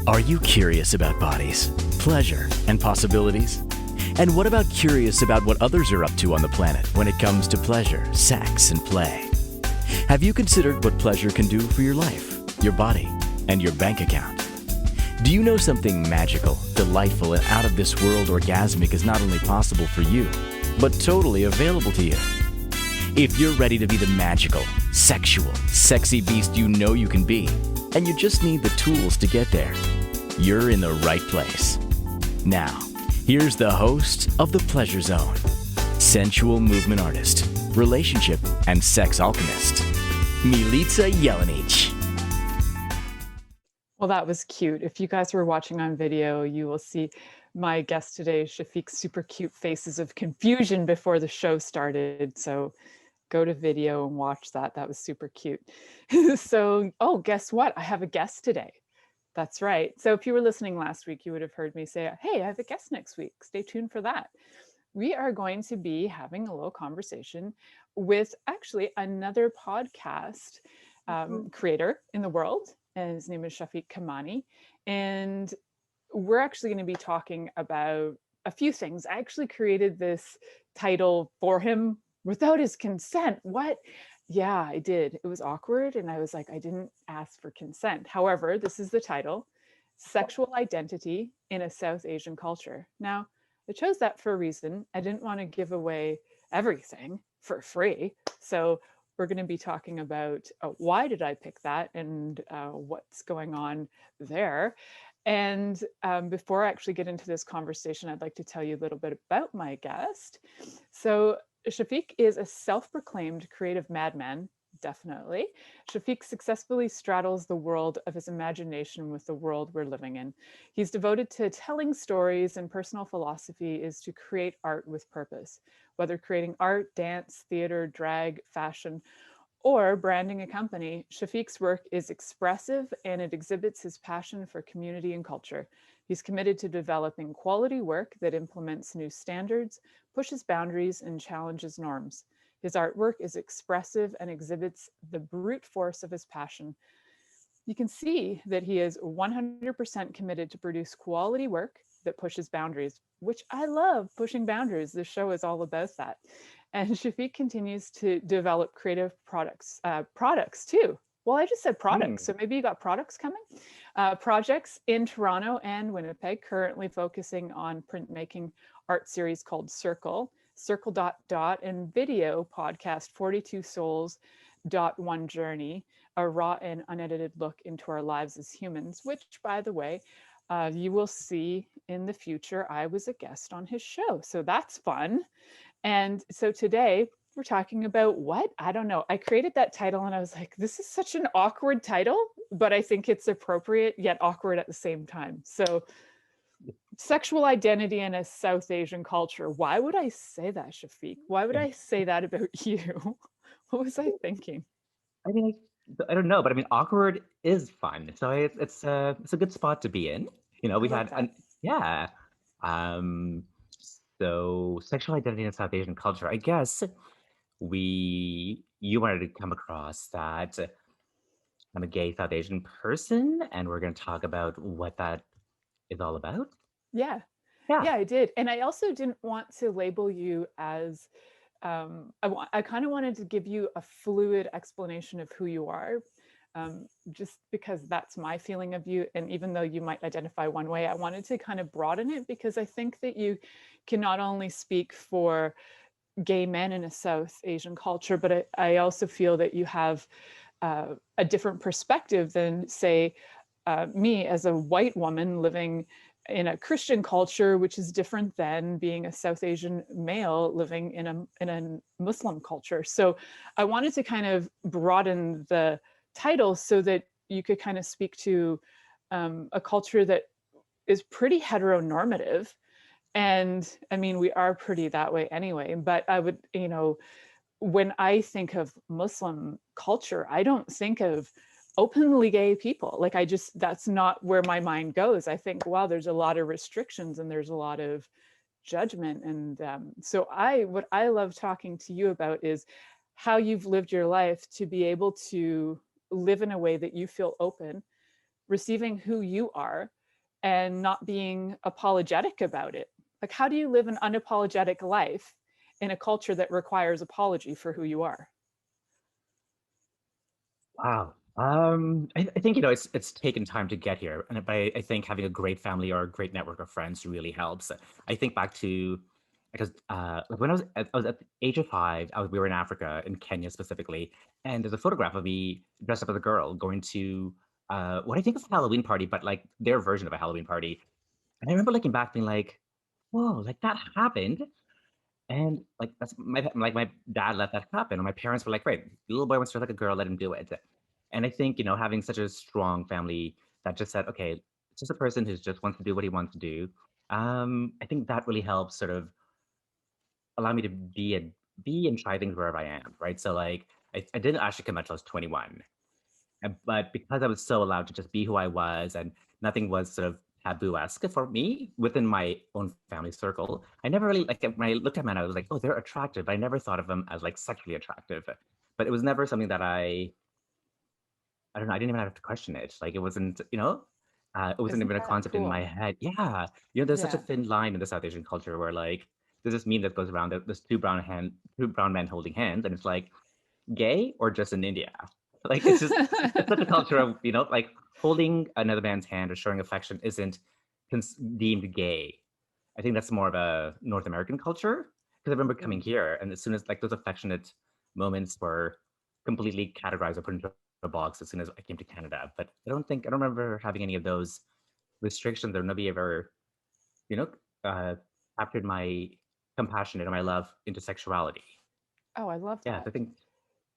Are you curious about bodies, pleasure, and possibilities? And what about curious about what others are up to on the planet when it comes to pleasure, sex, and play? Have you considered what pleasure can do for your life, your body, and your bank account? Do you know something magical, delightful, and out of this world orgasmic is not only possible for you, but totally available to you? If you're ready to be the magical, sexual, sexy beast you know you can be, and you just need the tools to get there, you're in the right place. Now, here's the host of The Pleasure Zone, sensual movement artist, relationship and sex alchemist, Milica Jelenic. Well, that was cute. If you guys were watching on video, you will see my guest today, Shafik's super cute faces of confusion before the show started. So go to video and watch that. That was super cute. So, oh, guess what? I have a guest today. That's right. So if you were listening last week, you would have heard me say, hey, I have a guest next week. Stay tuned for that. We are going to be having a little conversation with actually another podcast creator in the world. And his name is Shafik Kamani. And we're actually going to be talking about a few things. I actually created this title for him without his consent. What? Yeah, I did. It was awkward. And I was like, I didn't ask for consent. However, this is the title, Sexual Identity in a South Asian Culture. Now, I chose that for a reason. I didn't want to give away everything for free. So we're going to be talking about why did I pick that and what's going on there. And before I actually get into this conversation, I'd like to tell you a little bit about my guest. So Shafik is a self-proclaimed creative madman, definitely. Shafik successfully straddles the world of his imagination with the world we're living in. He's devoted to telling stories, and personal philosophy is to create art with purpose. Whether creating art, dance, theater, drag, fashion, or branding a company, Shafik's work is expressive and it exhibits his passion for community and culture. He's committed to developing quality work that implements new standards, pushes boundaries, and challenges norms. His artwork is expressive and exhibits the brute force of his passion. You can see that he is 100% committed to produce quality work that pushes boundaries, which I love pushing boundaries. This show is all about that. And Shafik continues to develop creative products too. Well, I just said products, so maybe you got products coming. Projects in Toronto and Winnipeg, currently focusing on printmaking art series called Circle, and video podcast 42 Souls. One Journey, a raw and unedited look into our lives as humans, which, by the way, you will see in the future. I was a guest on his show, so that's fun. And so today we're talking about what? I don't know. I created that title and I was like, this is such an awkward title, but I think it's appropriate yet awkward at the same time. So sexual identity in a South Asian culture. Why would I say that, Shafik? Why would I say that about you? What was I thinking? I mean, I don't know, but I mean, awkward is fun, so it's a good spot to be in. You know, we had yeah. Um, so sexual identity in South Asian culture. I guess you wanted to come across that I'm a gay South Asian person, and we're going to talk about what that is all about. Yeah. Yeah. Yeah, I did. And I also didn't want to label you as, I kind of wanted to give you a fluid explanation of who you are, just because that's my feeling of you. And even though you might identify one way, I wanted to kind of broaden it because I think that you can not only speak for gay men in a South Asian culture, but I also feel that you have a different perspective than, say, me as a white woman living in a Christian culture, which is different than being a South Asian male living in a Muslim culture. So I wanted to kind of broaden the title so that you could kind of speak to a culture that is pretty heteronormative. And I mean, we are pretty that way anyway, but I would, when I think of Muslim culture, I don't think of openly gay people. Like that's not where my mind goes. I think, wow, there's a lot of restrictions and there's a lot of judgment. And so what I love talking to you about is how you've lived your life to be able to live in a way that you feel open, receiving who you are and not being apologetic about it. Like, how do you live an unapologetic life in a culture that requires apology for who you are? Wow. I think it's taken time to get here, and I think having a great family or a great network of friends really helps. I think back to because like when I was at the age of 5, we were in Africa, in Kenya specifically, and there's a photograph of me dressed up as a girl going to what I think is a Halloween party, but like their version of a Halloween party. And I remember looking back, being like, "Whoa, like that happened." And like my dad let that happen, and my parents were like, "Great, the little boy wants to look like a girl, let him do it." And I think having such a strong family that just said, "Okay, it's just a person who just wants to do what he wants to do." I think that really helps sort of allow me to be and try things wherever I am, right? So like I didn't actually come out till I was 21, but because I was so allowed to just be who I was and nothing was sort of taboo-esque for me within my own family circle, I never really, like, when I looked at men, I was like, oh, they're attractive. I never thought of them as like sexually attractive. But it was never something that I don't know, I didn't even have to question it. Like, it wasn't, it wasn't Isn't even a that concept in my cool? head. Yeah. There's such a Yeah. thin line in the South Asian culture where like there's this meme that goes around that there's two brown men holding hands, and it's like, gay or just in India? Like, it's such a culture of, like, holding another man's hand or showing affection isn't deemed gay. I think that's more of a North American culture. Because I remember coming Mm. here, and as soon as like those affectionate moments were completely categorized or put into a box as soon as I came to Canada. But I don't remember having any of those restrictions, or nobody ever, you know, uh, captured my compassion and my love into sexuality. Oh, I love Yeah, so that. I think,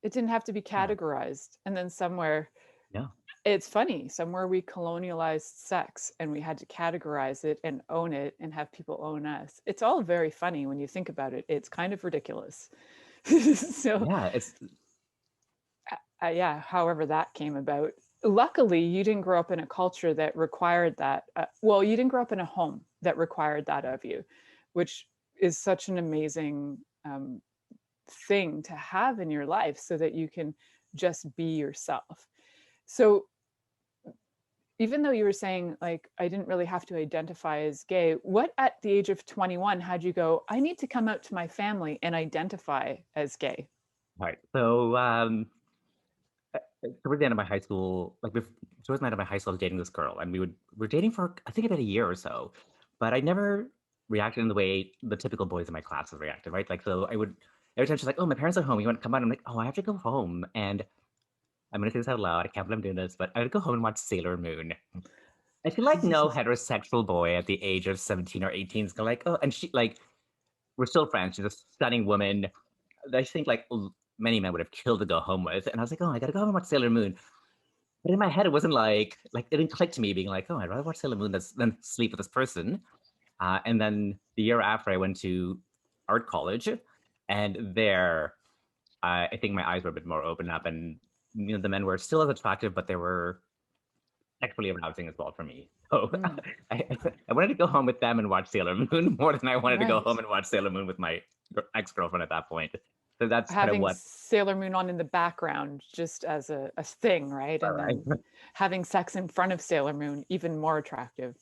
It didn't have to be yeah, categorized. And then somewhere, yeah. it's funny, somewhere we colonialized sex and we had to categorize it and own it and have people own us. It's all very funny when you think about it. It's kind of ridiculous. So, Yeah, it's yeah, however that came about. Luckily, you didn't grow up in a culture that required that. Well, you didn't grow up in a home that required that of you, which is such an amazing thing to have in your life so that you can just be yourself. So, even though you were saying, like, I didn't really have to identify as gay, what at the age of 21 had you go, I need to come out to my family and identify as gay? right. So, towards the end of my high school, towards the end of my high school, I was dating this girl, and we were dating for I think about a year or so, but I never reacted in the way the typical boys in my class would reacted, right? Like, so I would every time she's like, "Oh, my parents are home. You want to come out?" I'm like, "Oh, I have to go home," and I'm gonna say this out loud. I can't believe I'm doing this, but I would go home and watch Sailor Moon. I feel like no heterosexual boy at the age of 17 or 18 is gonna like, oh, and she like we're still friends. She's a stunning woman. I think like many men would have killed to go home with. And I was like, oh, I gotta go home and watch Sailor Moon. But in my head, it wasn't like it didn't click to me being like, oh, I'd rather watch Sailor Moon than sleep with this person. And then the year after, I went to art college, and there, I think my eyes were a bit more open up, and the men were still as attractive, but they were sexually arousing as well for me. So Mm, I, I wanted to go home with them and watch Sailor Moon more than I wanted to go right. home and watch Sailor Moon with my ex-girlfriend at that point. So that's kind of Having what. Sailor Moon on in the background just as a thing, right? All And right. then having sex in front of Sailor Moon, even more attractive.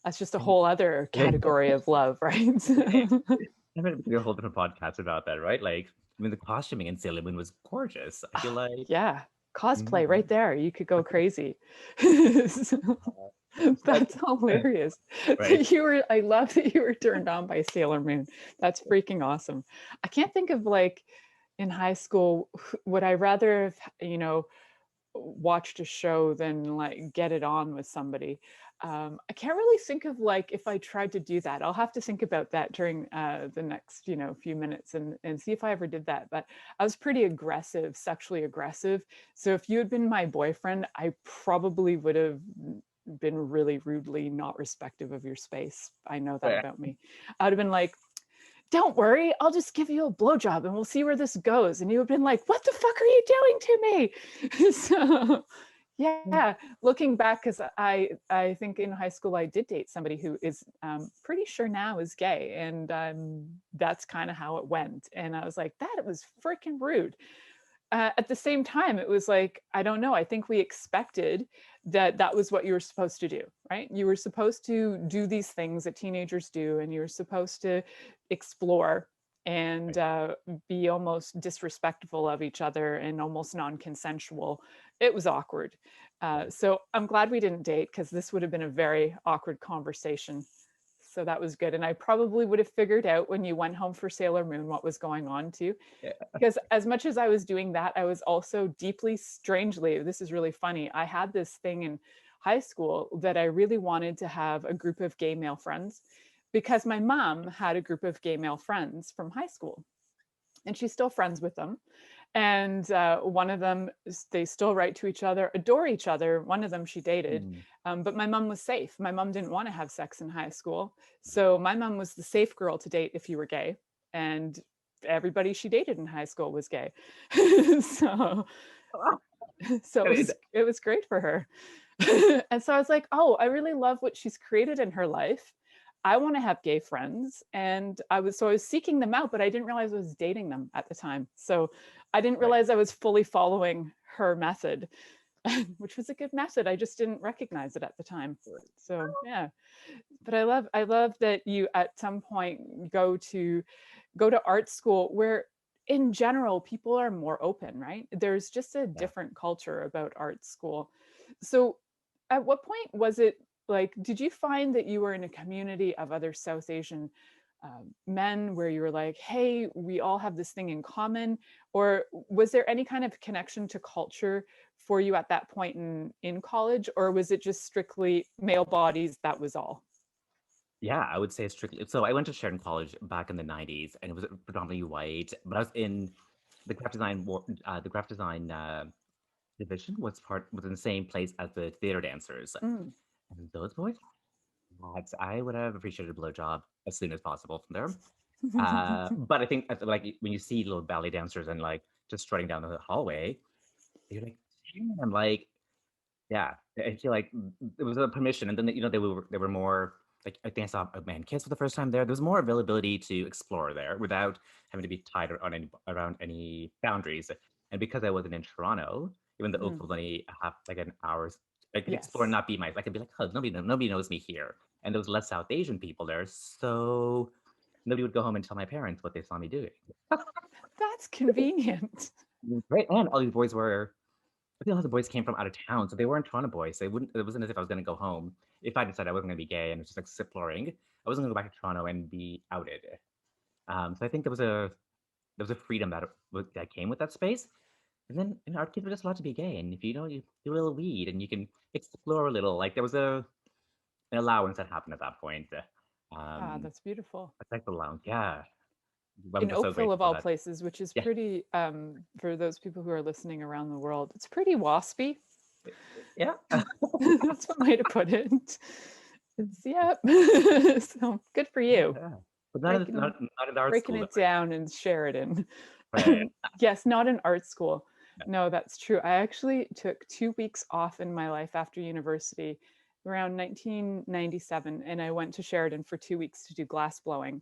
That's just a whole other category of love, right? I'm going to do a whole different podcast about that, right? Like, I mean, the costuming in Sailor Moon was gorgeous. I feel like, Yeah, cosplay mhm. right there. You could go crazy. So, Like, that's hilarious. right? I love that you were turned on by Sailor Moon. That's freaking awesome. I can't think of, like, in high school, would I rather have, watched a show than like get it on with somebody. I can't really think of, like, if I tried to do that. I'll have to think about that during the next, few minutes and see if I ever did that. But I was pretty aggressive, sexually aggressive. So if you had been my boyfriend, I probably would have been really rudely not respective of your space. I know that Right. about me. I'd have been like, don't worry, I'll just give you a blowjob and we'll see where this goes. And you have been like, what the fuck are you doing to me? So yeah, looking back, because I think in high school I did date somebody who is pretty sure now is gay, and that's kind of how it went. And I was like, that it was freaking rude. at the same time, it was like, I don't know, I think we expected that that was what you were supposed to do, right? You were supposed to do these things that teenagers do, and you were supposed to explore and be almost disrespectful of each other and almost non-consensual. It was awkward. So I'm glad we didn't date, because this would have been a very awkward conversation. So that was good. And I probably would have figured out when you went home for Sailor Moon what was going on too. Yeah. Because as much as I was doing that, I was also deeply, strangely, this is really funny, I had this thing in high school that I really wanted to have a group of gay male friends, because my mom had a group of gay male friends from high school, and she's still friends with them. And one of them, they still write to each other, adore each other. One of them she dated, Mm. but my mom was safe. My mom didn't want to have sex in high school. So my mom was the safe girl to date if you were gay. And everybody she dated in high school was gay. so so it was great for her. And so I was like, oh, I really love what she's created in her life. I want to have gay friends. And I was seeking them out, but I didn't realize I was dating them at the time. So I didn't Right. realize I was fully following her method, which was a good method. I just didn't recognize it at the time. So yeah. But I love that you at some point go to art school, where in general people are more open, right? There's just a different culture about art school. So at what point was it, like, did you find that you were in a community of other South Asian men where you were like, hey, we all have this thing in common? Or was there any kind of connection to culture for you at that point in college? Or was it just strictly male bodies, that was all? Yeah, I would say it's strictly. So I went to Sheridan College back in the 90s, and it was predominantly white. But I was in the graphic design division was in the same place as the theater dancers. Mm. And those boys, lads, I would have appreciated a blowjob as soon as possible from there. But I think like when you see little ballet dancers and like just strutting down the hallway, you're like, damn, like, yeah, I feel like it was a permission. And then they were more like, I think I saw a man kiss for the first time there. There was more availability to explore there without having to be tied around any boundaries. And because I wasn't in Toronto, even though Mm. Oakville was only like an hour, I could explore and Yes. not be I could be like, oh, nobody knows me here. And there was less South Asian people there, so nobody would go home and tell my parents what they saw me doing. That's convenient. Right, and all these boys were. I think all the boys came from out of town, so they weren't Toronto boys. They wouldn't. It wasn't as if I was going to go home. If I decided I wasn't going to be gay and was just like exploring, I wasn't going to go back to Toronto and be outed. So I think there was a freedom that came with that space. And then art kids were just allowed to be gay, and if you do a little weed and you can explore a little. Like there was an allowance that happened at that point. Ah, Um, that's beautiful. a type of allowance, yeah. I'm In just so Oakville, grateful of for all that. places, which is Yeah, pretty, for those people who are listening around the world, it's pretty waspy. yeah. That's one way to put it. It's, yep. So good for you. Yeah. But Breaking not in the art breaking school though, it down in Sheridan. right? Yes, not in art school. Yeah. No, that's true. I actually took 2 weeks off in my life after university around 1997, and I went to Sheridan for 2 weeks to do glass blowing,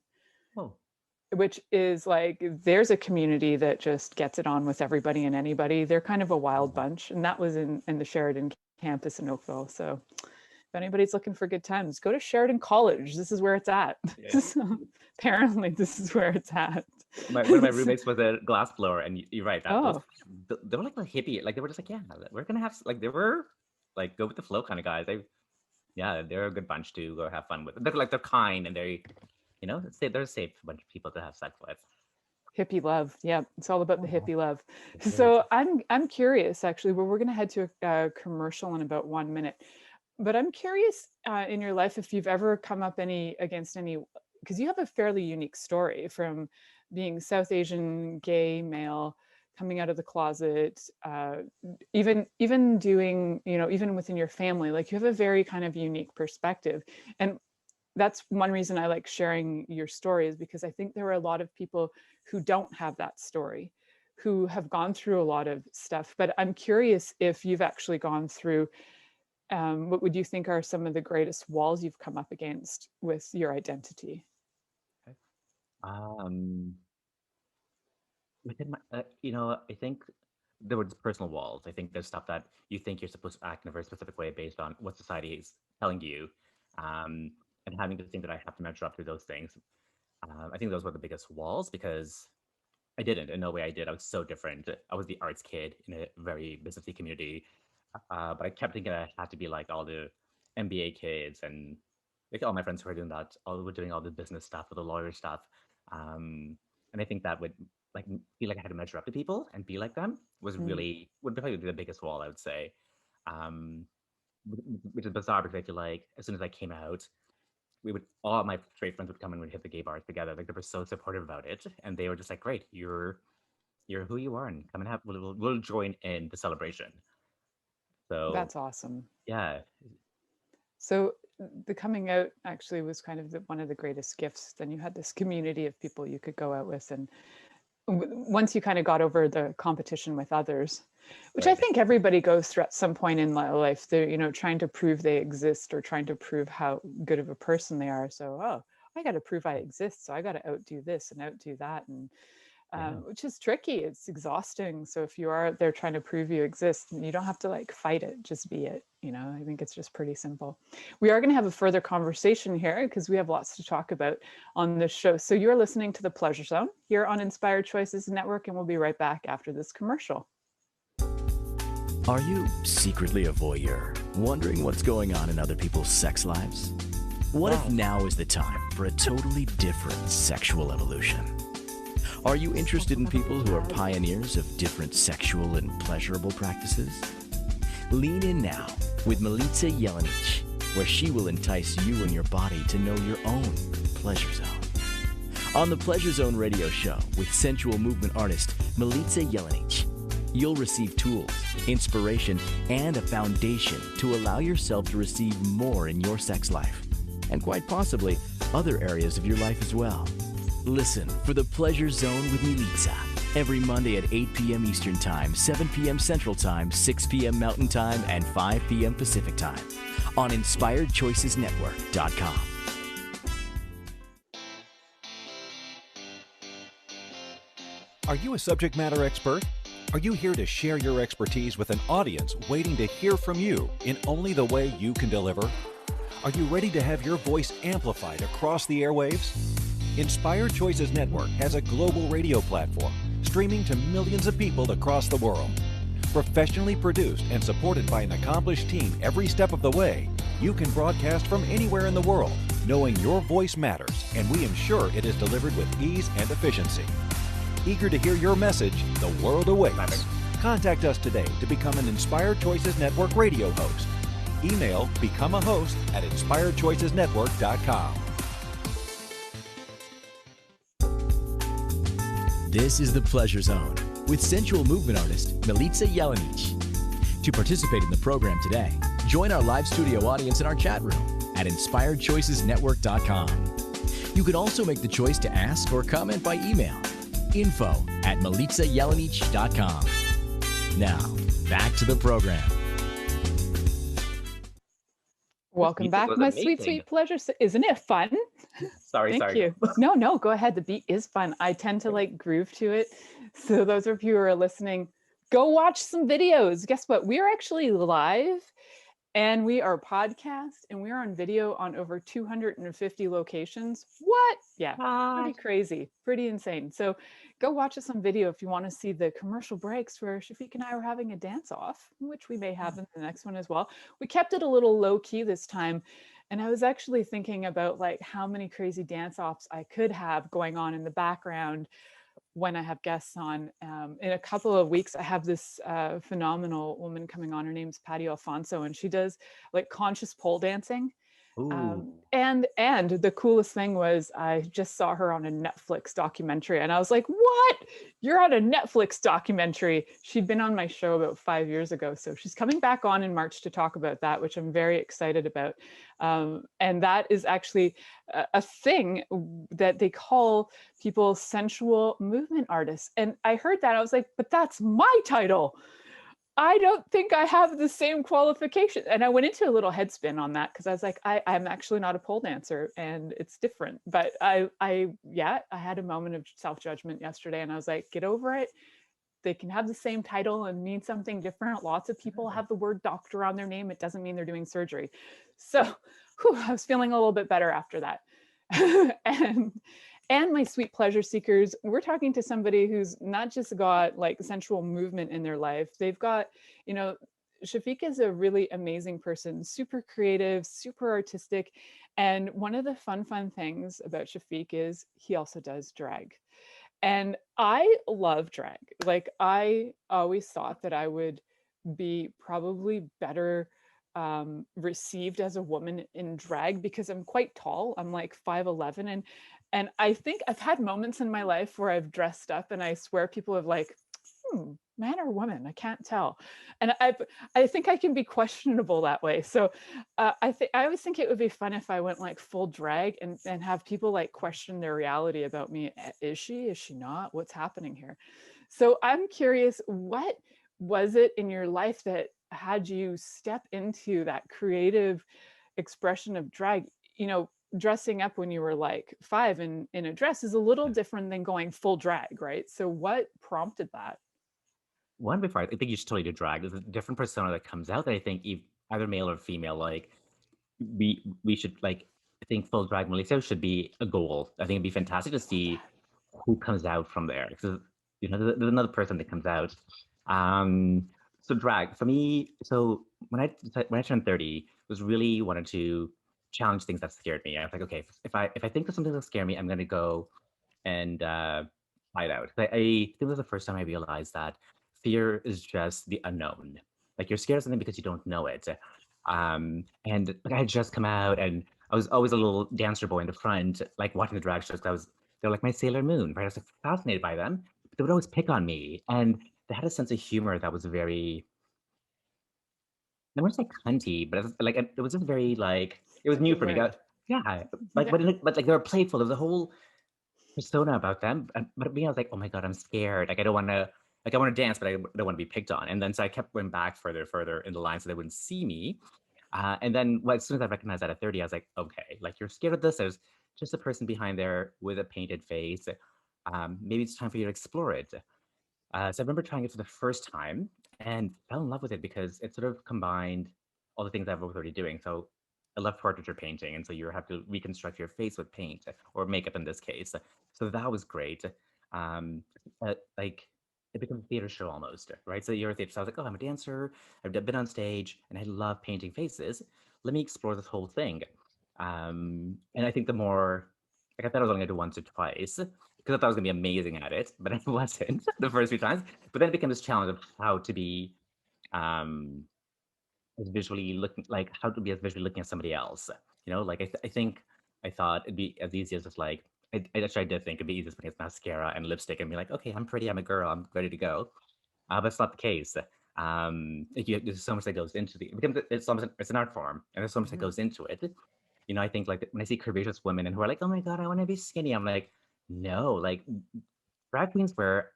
Oh, which is like, there's a community that just gets it on with everybody and anybody. They're kind of a wild yeah. bunch, and that was in the Sheridan campus in Oakville. So if anybody's looking for good times, go to Sheridan College. This is where it's at. Yeah. So, apparently this is where it's at. One of my roommates was a glass blower, and you're right. Those Oh, they were like a hippie. Like they were just like, yeah, we're gonna have like they were like go with the flow kind of guys. They're a good bunch to go have fun with. They're kind and they're a safe bunch of people to have sex with. hippie love. Yeah, it's all about the Yeah, hippie love. it is. So I'm curious actually. Well, we're going to head to a commercial in about 1 minute, but I'm curious in your life if you've ever come up against any, because you have a fairly unique story from being South Asian, gay, male, coming out of the closet, even doing, even within your family, like you have a very kind of unique perspective. And that's one reason I like sharing your story, is because I think there are a lot of people who don't have that story, who have gone through a lot of stuff. But I'm curious if you've actually gone through, what would you think are some of the greatest walls you've come up against with your identity? Um, within my, I think there were just personal walls. I think there's stuff that you think you're supposed to act in a very specific way based on what society is telling you, um, and having to think that I have to measure up to those things. I think those were the biggest walls because I didn't. In no way I did. I was so different. I was the arts kid in a very businessy community, but I kept thinking I had to be like all the MBA kids and like all my friends who were doing that, all were doing all the business stuff or the lawyer stuff. And I think that would like feel like I had to measure up to people and be like them was Mm. really would probably be the biggest wall I would say. Um, which is bizarre because I feel like as soon as I came out, we would all my straight friends would come and we'd hit the gay bars together. Like they were so supportive about it, and they were just like, "Great, you're who you are, and come and have we'll join in the celebration." So That's awesome. yeah, So the coming out actually was kind of one of the greatest gifts. Then you had this community of people you could go out with, and once you kind of got over the competition with others, which I right. think everybody goes through at some point in life, they're, trying to prove they exist or trying to prove how good of a person they are. So, oh, I got to prove I exist. So I got to outdo this and outdo that. And Yeah. which is tricky. It's exhausting. So if you are out there trying to prove you exist, you don't have to like fight it, just be it. I think it's just pretty simple. We are going to have a further conversation here because we have lots to talk about on this show. So you're listening to The Pleasure Zone here on Inspired Choices Network, and we'll be right back after this commercial. Are you secretly a voyeur, wondering what's going on in other people's sex lives? What if now is the time for a totally different sexual evolution? Are you interested in people who are pioneers of different sexual and pleasurable practices? Lean in now with Milica Jelenic, where she will entice you and your body to know your own pleasure zone. On the Pleasure Zone radio show with sensual movement artist Milica Jelenic, you'll receive tools, inspiration, and a foundation to allow yourself to receive more in your sex life, and quite possibly other areas of your life as well. Listen for The Pleasure Zone with Milica every Monday at 8 p.m. Eastern Time, 7 p.m. Central Time, 6 p.m. Mountain Time, and 5 p.m. Pacific Time on InspiredChoicesNetwork.com. Are you a subject matter expert? Are you here to share your expertise with an audience waiting to hear from you in only the way you can deliver? Are you ready to have your voice amplified across the airwaves? Inspired Choices Network has a global radio platform streaming to millions of people across the world. Professionally produced and supported by an accomplished team every step of the way, you can broadcast from anywhere in the world, knowing your voice matters, and we ensure it is delivered with ease and efficiency. Eager to hear your message, the world awaits. Contact us today to become an Inspired Choices Network radio host. Email becomeahost@inspiredchoicesnetwork.com. This is The Pleasure Zone with sensual movement artist Milica Jelenic. To participate in the program today, join our live studio audience in our chat room at InspiredChoicesNetwork.com. You can also make the choice to ask or comment by email, info@MilicaJelenic.com. Now, back to the program. Welcome back, my sweet, sweet pleasure. Isn't it fun? Sorry, Thank you. No, go ahead. The beat is fun. I tend to like groove to it. So those of you who are listening, go watch some videos. Guess what? We are actually live and we are podcast and we are on video on over 250 locations. What? Yeah, pretty crazy, pretty insane. So go watch us on video if you want to see the commercial breaks where Shafik and I are having a dance off, which we may have in the next one as well. We kept it a little low key this time. And I was actually thinking about like how many crazy dance offs I could have going on in the background when I have guests on. In a couple of weeks, I have this phenomenal woman coming on. Her name's Patty Alfonso, and she does like conscious pole dancing. And the coolest thing was I just saw her on a Netflix documentary and I was like, what? You're on a Netflix documentary. She'd been on my show about 5 years ago. So she's coming back on in March to talk about that, which I'm very excited about. And that is actually a thing that they call people sensual movement artists. And I heard that, I was like, but that's my title. I don't think I have the same qualification. And I went into a little head spin on that because I was like, I'm actually not a pole dancer and it's different. But I had a moment of self-judgment yesterday and I was like, get over it. they can have the same title and mean something different. Lots of people have the word doctor on their name. It doesn't mean they're doing surgery. So I was feeling a little bit better after that. and my sweet pleasure seekers, we're talking to somebody who's not just got like sensual movement in their life. They've got, you know, Shafik is a really amazing person, super creative, super artistic. And one of the fun things about Shafik is he also does drag. And I love drag. Like, I always thought that I would be probably better received as a woman in drag because I'm quite tall. I'm like 5'11", and I think I've had moments in my life where I've dressed up and I swear people have like, man or woman, I can't tell. And I think I can be questionable that way. So I always think it would be fun if I went like full drag and have people like question their reality about me. Is she not? What's happening here? So I'm curious, what was it in your life that had you step into that creative expression of drag? You know, dressing up when you were like 5 in a dress is a little different than going full drag, right? So what prompted that? One before, I think you should totally do drag. There's a different persona that comes out that I think either male or female, like we should like, I think full drag Milica should be a goal. I think it'd be fantastic to see who comes out from there, because you know there's another person that comes out. So drag for me. So when I turned 30, was really wanted to challenge things that scared me. I was like, okay, if I think of something that scared me, I'm gonna go and try it out. I think it was the first time I realized that fear is just the unknown. Like, you're scared of something because you don't know it. And like, I had just come out, and I was always a little dancer boy in the front, like watching the drag shows. They're like my Sailor Moon, right? I was like fascinated by them, but they would always pick on me, and they had a sense of humor that was very, I wouldn't say cunty, but it was just very like, it was That's new a for me. word. Yeah, Yeah. but like they were playful. There's a whole persona about them. But me, I was like, oh my God, I'm scared. Like, I don't want to, like, I want to dance, but I don't want to be picked on. And then so I kept going back further in the line so they wouldn't see me. And then as soon as I recognized that at 30, I was like, okay, like, you're scared of this. There's just a person behind there with a painted face. Maybe it's time for you to explore it. So I remember trying it for the first time and fell in love with it because it sort of combined all the things I was already doing. So I love portraiture painting, and so you have to reconstruct your face with paint or makeup in this case. So that was great. Like, it became a theater show almost, right? So you're a theater. So I was like, oh, I'm a dancer. I've been on stage, and I love painting faces. Let me explore this whole thing. And I think the more, like, I thought I was only going to do once or twice, because I thought I was going to be amazing at it, but I wasn't the first few times. But then it became this challenge of how to be um, as visually looking, like how to be as visually looking at somebody else. You know, like I think I thought it'd be as easy as just like, I actually did think it'd be easy as putting mascara and lipstick and be like, okay, I'm pretty, I'm a girl, I'm ready to go. But it's not the case. There's so much that goes into it's an art form, and there's so much that goes into it. You know, I think like when I see curvaceous women and who are like, oh my God, I want to be skinny, I'm like, no, like, drag queens wear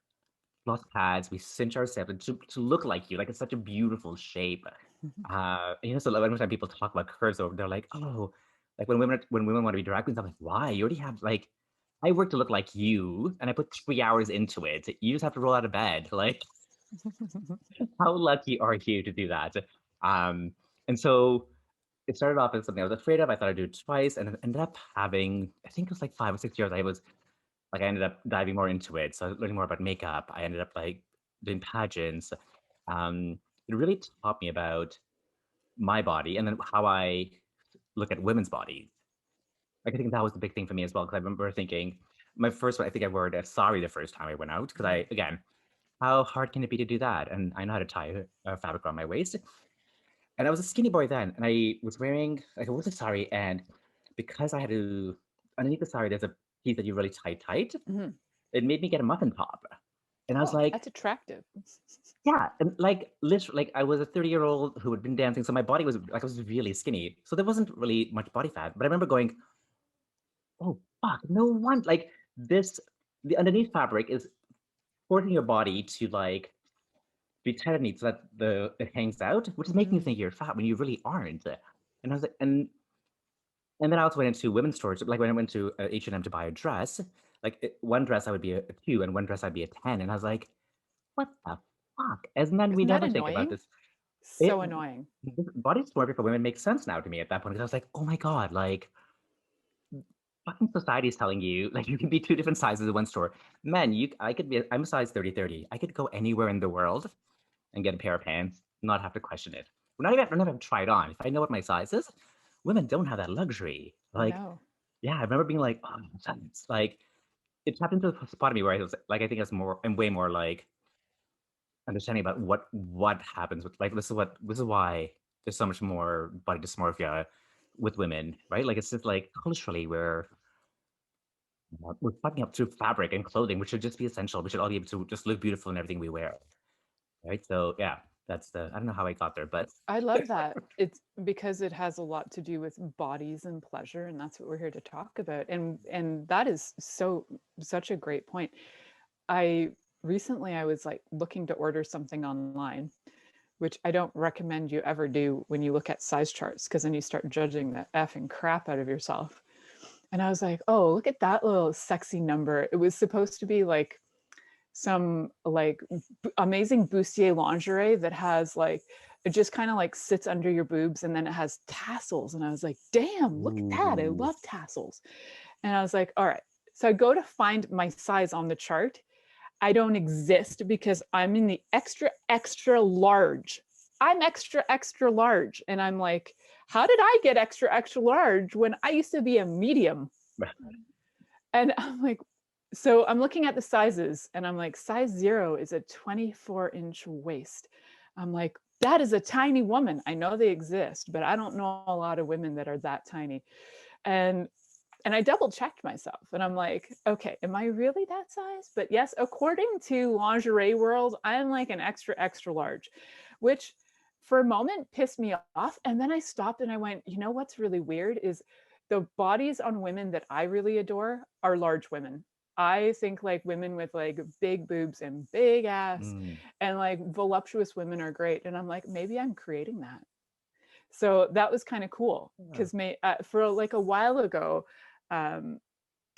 lost pads, we cinch ourselves to look like you. Like, it's such a beautiful shape. You know, so like, every time people talk about curves, they're like, oh, like when women want to be drag queens, I'm like, why? You already have, like, I work to look like you, and I put 3 hours into it. You just have to roll out of bed. Like, how lucky are you to do that? Um, and so it started off as something I was afraid of. I thought I'd do it twice, and it ended up having, I think it was like 5 or 6 years. I ended up diving more into it. So I was learning more about makeup. I ended up like doing pageants. It really taught me about my body and then how I look at women's bodies. Like, I think that was the big thing for me as well, because I remember thinking my first one, I think I wore a sari the first time I went out, because again, how hard can it be to do that? And I know how to tie fabric around my waist. And I was a skinny boy then, and I was wearing, like, I wore the sari, and because I had to, underneath the sari, there's a piece that you really tie tight. Mhm. It made me get a muffin top. And I was Oh, like, that's attractive. yeah, and like, literally, like, I was a 30-year-old who had been dancing, so my body was like, I was really skinny, so there wasn't really much body fat. But I remember going, oh fuck, no one, like, the underneath fabric is forcing your body to like be tight underneath so that it hangs out, which is making you think you're fat when you really aren't. And I was like, and then I also went into women's stores, like when I went to H&M to buy a dress, like, one dress I would be a 2 and one dress I'd be a 10, and I was like, what the fuck? Isn't that we Isn't that never think about annoying? this. It So annoying. body dysmorphia for women makes sense now to me at that point because I was like, oh my god, like fucking society is telling you like you can be two different sizes in one store. Men, I'm a size 30-30. I could go anywhere in the world and get a pair of pants, not have to question it. We're not even try it on. If I know what my size is, women don't have that luxury. Like, No. yeah, I remember being like, oh, it's like it tapped into a spot of me where I was like, I think it's more and way more like understanding about what happens with like this is why there's so much more body dysmorphia with women, right? Like it's just like culturally we're fucking up through fabric and clothing, which should just be essential. We should all be able to just look beautiful in everything we wear, right? So yeah, that's the I don't know how I got there, but I love that. It's because it has a lot to do with bodies and pleasure, and that's what we're here to talk about. And that is such a great point. I recently I was like looking to order something online, which I don't recommend you ever do when you look at size charts, because then you start judging the effing crap out of yourself. And I was like, oh, look at that little sexy number. It was supposed to be like some like amazing bustier lingerie that has like it just kind of like sits under your boobs and then it has tassels. And I was like, damn, look at that. I ooh, love tassels. And I was like, all right. So I go to find my size on the chart. I don't exist because I'm in the extra, extra large. I'm extra, extra large. And I'm like, how did I get extra, extra large when I used to be a medium? And I'm like, so I'm looking at the sizes and I'm like, size 0 is a 24-inch waist. I'm like, that is a tiny woman. I know they exist, but I don't know a lot of women that are that tiny. And I double checked myself and I'm like, okay, am I really that size? But yes, according to Lingerie World, I'm like an extra, extra large, which for a moment pissed me off. And then I stopped and I went, you know what's really weird is the bodies on women that I really adore are large women. I think like women with like big boobs and big ass mm, and like voluptuous women are great. And I'm like, maybe I'm creating that. So that was kind of cool yeah. because for like a while ago, um,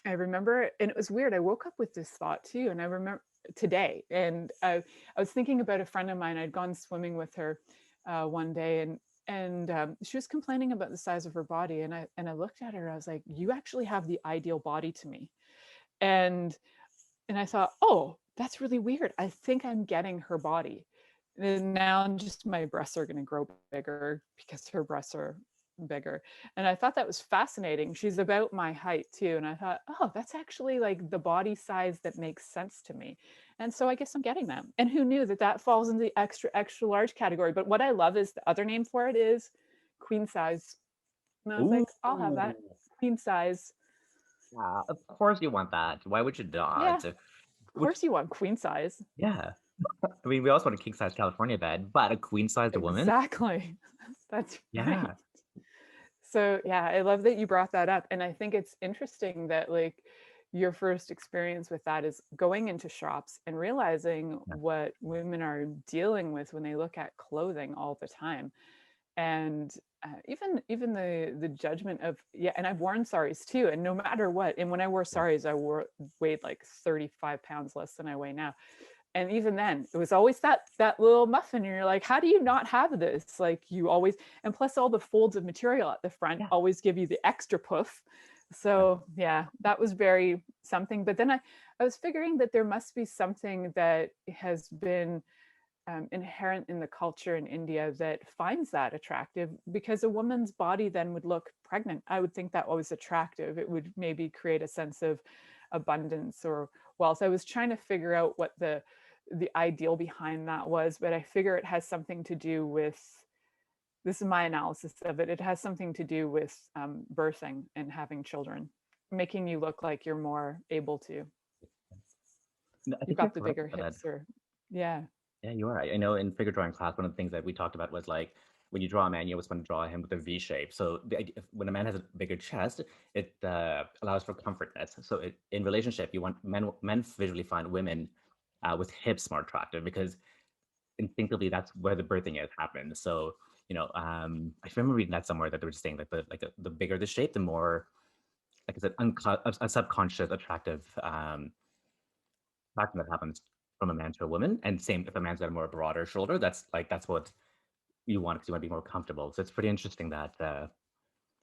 I remember, and it was weird. I woke up with this thought too, and I remember today, and I was thinking about a friend of mine. I'd gone swimming with her one day, and she was complaining about the size of her body, and I looked at her. I was like, "You actually have the ideal body to me," and I thought, "Oh, that's really weird. I think I'm getting her body." And now just my breasts are going to grow bigger because her breasts are bigger. And I thought that was fascinating. She's about my height too. And I thought, oh, that's actually like the body size that makes sense to me. And so I guess I'm getting them. And who knew that that falls in the extra, extra large category? But what I love is the other name for it is queen size. And I was Ooh, like, I'll have that queen size. yeah, of course you want that. Why would you Yeah, not? of Which, course you want queen size. yeah. I mean, we also want a king size California bed, but a queen sized woman? Exactly. That's right. Yeah. So yeah, I love that you brought that up. And I think it's interesting that like your first experience with that is going into shops and realizing Yeah. what women are dealing with when they look at clothing all the time. And even the judgment of yeah, and I've worn saris too. And no matter what, and when I wore Yeah. saris, weighed like 35 pounds less than I weigh now. And even then it was always that little muffin, and you're like, how do you not have this? Like you always, and plus all the folds of material at the front Yeah. always give you the extra poof. Yeah. So yeah, that was very something. But then I was figuring that there must be something that has been inherent in the culture in India that finds that attractive, because a woman's body then would look pregnant. I would think that was attractive. It would maybe create a sense of abundance or wealth. I was trying to figure out what the ideal behind that was, but I figure it has something to do with, this is my analysis of it, it has something to do with birthing and having children, making you look like you're more able to. No, I You've think you're got the correct bigger about that. hips or, yeah. Yeah, you are. I know in figure drawing class, one of the things that we talked about was like when you draw a man, you always want to draw him with a V shape. So when a man has a bigger chest, it allows for comfortness. So in relationship, you want men visually find women with hips more attractive because instinctively that's where the birthing is happened. So I remember reading that somewhere that they were just saying that the bigger the shape, the more like I said, a subconscious attractive pattern that happens from a man to a woman, and same if a man's got a more broader shoulder, that's what you want, because you want to be more comfortable. So it's pretty interesting that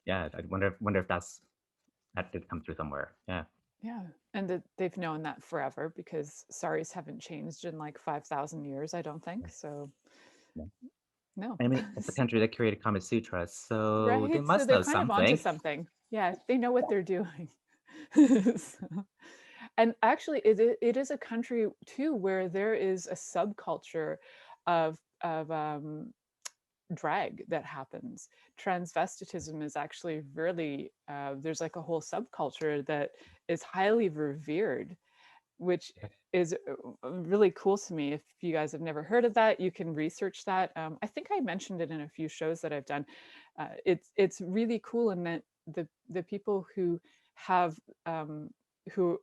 yeah, I wonder if that did come through somewhere. Yeah. Yeah, and that they've known that forever because saris haven't changed in like 5,000 years, I don't think. So Yeah. no. I mean, it's the country that created Kama Sutra, so they Right. So must they're know kind of onto something. something. Yeah, they know what they're doing. So- and actually, it is a country too where there is a subculture of drag that happens. Transvestitism is actually really there's like a whole subculture that is highly revered, which is really cool to me. If you guys have never heard of that, you can research that. I think I mentioned it in a few shows that I've done. It's really cool in that the people who have who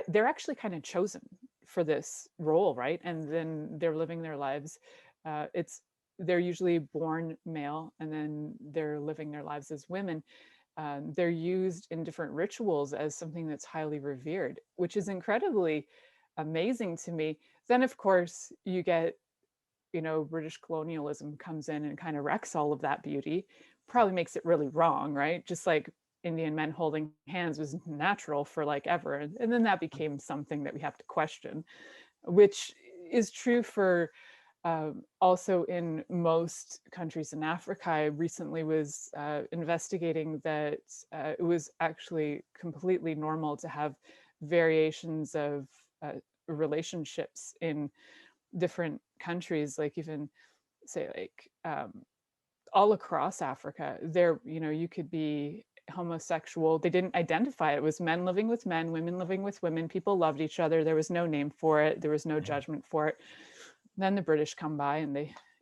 they're actually kind of chosen for this role, right? And then they're living their lives. It's they're usually born male, and then they're living their lives as women. They're used in different rituals as something that's highly revered, which is incredibly amazing to me. Then, of course, you get, British colonialism comes in and kind of wrecks all of that beauty, probably makes it really wrong, right? Just like Indian men holding hands was natural for like ever. And then that became something that we have to question, which is true for also in most countries in Africa. I recently was investigating that it was actually completely normal to have variations of relationships in different countries, like even say like all across Africa. There, you could be homosexual. They didn't identify it. It was men living with men, women living with women. People loved each other. There was no name for it. There was no judgment for it. Then the British come by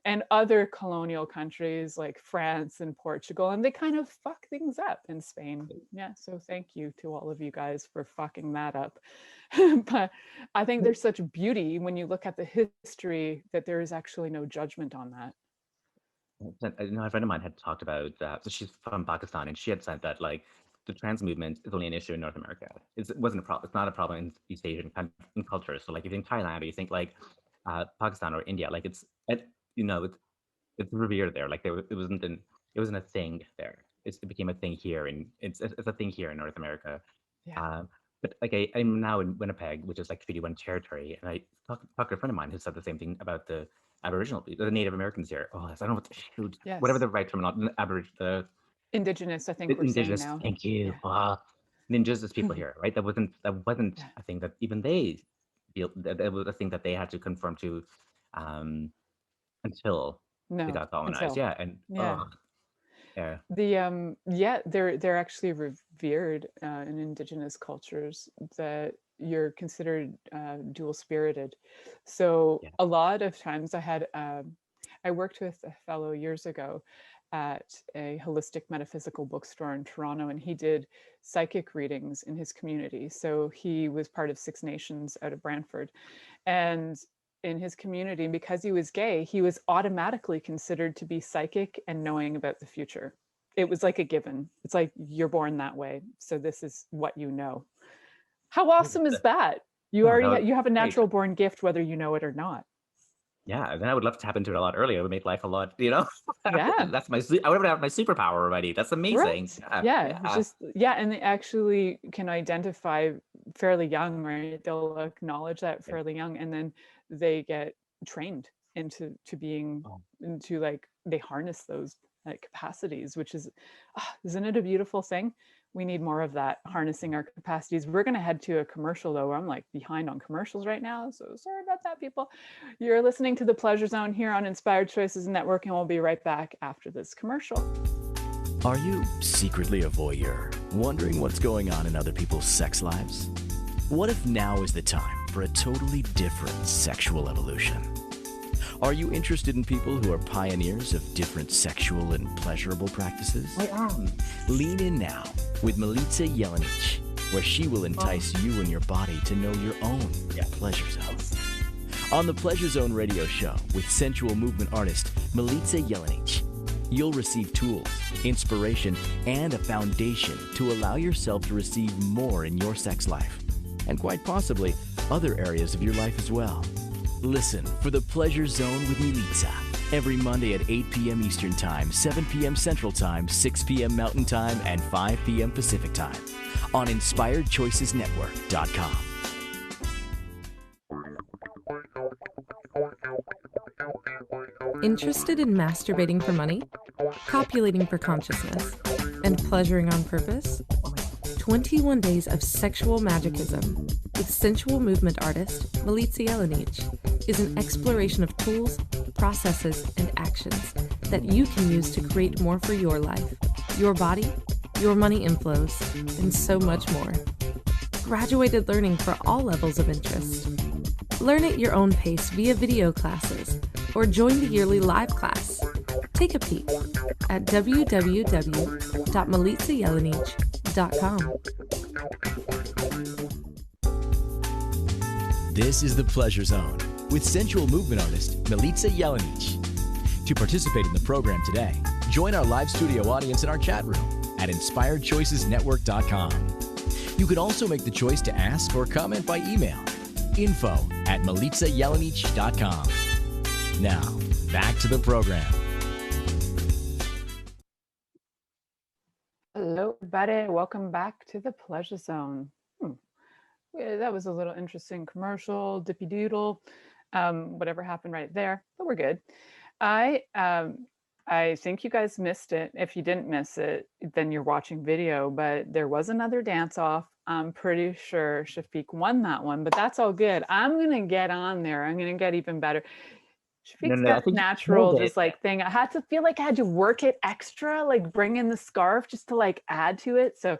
and other colonial countries like France and Portugal, and they kind of fuck things up in Spain. Yeah, so thank you to all of you guys for fucking that up. But I think there's such beauty when you look at the history that there is actually no judgment on that. A friend of mine had talked about so she's from Pakistan, and she had said that like the trans movement is only an issue in North America. It wasn't a problem. It's not a problem in East Asian cultures. So like if you think Thailand, or you think like Pakistan or India, like it's revered there. Like it wasn't a thing there. It became a thing here, and it's a thing here in North America. Yeah. But like I'm now in Winnipeg, which is like Treaty 1 territory, and I talked to a friend of mine who said the same thing about the Aboriginal people, the Native Americans here. Oh, I don't know what Yes. whatever the right term, Aboriginal, Indigenous, I think we're Indigenous. saying now. Thank you. Yeah. The Indigenous people here, right? That wasn't a thing that even they feel. That was a thing that they had to conform to until they got colonized. Yeah, and yeah. yeah. They're actually revered in Indigenous cultures, that you're considered dual spirited. So a lot of times I worked with a fellow years ago at a holistic metaphysical bookstore in Toronto, and he did psychic readings in his community. So he was part of Six Nations out of Brantford, and in his community, because he was gay, he was automatically considered to be psychic and knowing about the future. It was like a given. It's like, you're born that way, so this is what you know. How awesome is that? You you have a natural born gift, whether you know it or not. Yeah, then I would love to tap into it a lot earlier. It would make life a lot, Yeah. That's I would have my superpower already. That's amazing. Right. Yeah. And they actually can identify fairly young, right? They'll acknowledge that fairly young, and then they get trained into being into like, they harness those capacities, which is, isn't it a beautiful thing? We need more of that, harnessing our capacities. We're going to head to a commercial though. I'm like behind on commercials right now, so sorry about that, people. You're listening to The Pleasure Zone here on Inspired Choices Network, and we'll be right back after this commercial. Are you secretly a voyeur, wondering what's going on in other people's sex lives? What if now is the time for a totally different sexual evolution? Are you interested in people who are pioneers of different sexual and pleasurable practices? I am. Lean in now with Milica Jelenic, where she will entice you and your body to know your own pleasure zone. On the Pleasure Zone radio show with sensual movement artist Milica Jelenic, you'll receive tools, inspiration, and a foundation to allow yourself to receive more in your sex life and quite possibly other areas of your life as well. Listen for The Pleasure Zone with Milica every Monday at 8 p.m. Eastern Time, 7 p.m. Central Time, 6 p.m. Mountain Time, and 5 p.m. Pacific Time on InspiredChoicesNetwork.com. Interested in masturbating for money, copulating for consciousness, and pleasuring on purpose? 21 Days of Sexual Magicism with sensual movement artist Milica Jelenic is an exploration of tools, processes, and actions that you can use to create more for your life, your body, your money inflows, and so much more. Graduated learning for all levels of interest. Learn at your own pace via video classes or join the yearly live class. Take a peek at www.milicajelenic.com. This is The Pleasure Zone with sensual movement artist Milica Jelenic. To participate in the program today, join our live studio audience in our chat room at InspiredChoicesNetwork.com. You can also make the choice to ask or comment by email, info@milicajelenic.com. Now, back to the program. Hello, everybody. Welcome back to the Pleasure Zone. Yeah, that was a little interesting commercial, dippy doodle, whatever happened right there, but we're good. I think you guys missed it. If you didn't miss it, then you're watching video, but there was another dance off. I'm pretty sure Shafik won that one, but that's all good. I'm going to get on there. I'm going to get even better. Shafik's got natural just like thing. I had to feel like I had to work it extra, like bring in the scarf just to like add to it. So